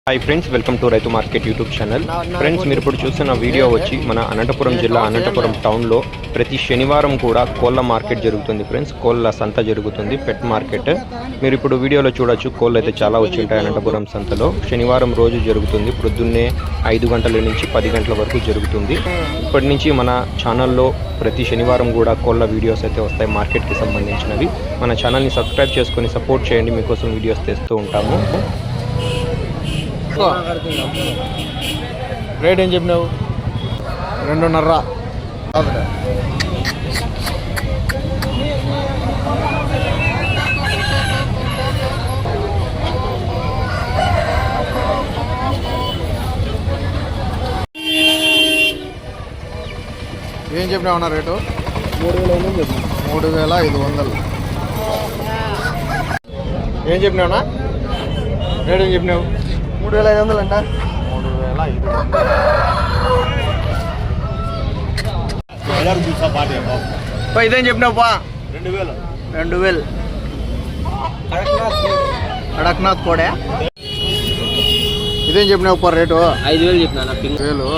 Hi friends, welcome to రైతు market YouTube channel. Friends, మీరు ఇప్పుడు చూస్తున్న వీడియో వచ్చి మన అనంతపురం జిల్లా అనంతపురం టౌన్లో ప్రతి శనివారం కూడా కోళ్ళ మార్కెట్ జరుగుతుంది ఫ్రెండ్స్. కోళ్ళ సంత జరుగుతుంది, పెట్ మార్కెట్. మీరు ఇప్పుడు వీడియోలో చూడొచ్చు, కోళ్ళు అయితే చాలా వచ్చి ఉంటాయి అనంతపురం సంతలో. శనివారం రోజు జరుగుతుంది, పొద్దున్నే 5 గంటల నుంచి 10 గంటల వరకు జరుగుతుంది. ఇప్పటి నుంచి మన ఛానల్లో ప్రతి శనివారం కూడా కోళ్ళ వీడియోస్ అయితే వస్తాయి, మార్కెట్కి సంబంధించినవి. మన ఛానల్ని సబ్స్క్రైబ్ చేసుకొని సపోర్ట్ చేయండి, మీకోసం వీడియోస్ తెస్తూ ఉంటాము. రేట్ ఏం చెప్పినావు? 2.5. ఏం చెప్పినావు రేటు? 3,500. ఏం చెప్పినావునా? రేట్ ఏం చెప్పినావు? 3,500 అంట. 3,500. ఇదేం చెప్పినావు పా? 2,000. కడక్నాథ్ కోడే. ఇదేం చెప్పినావు పా రేటు? 5,000 చెప్పినా. 5,000.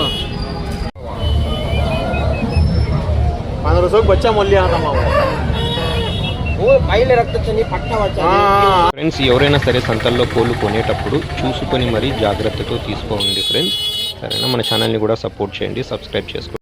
1500 बच्चा मूल्य आता मामा. ఫ్రెండ్స్, ఎవరైనా సరే సంతల్లో కోళ్ళు కొనేటప్పుడు చూసుకొని మరీ జాగ్రత్తతో తీసుకోండి ఫ్రెండ్స్. సరేనా? మన ఛానల్ని కూడా సపోర్ట్ చేయండి, సబ్స్క్రైబ్ చేసుకోండి.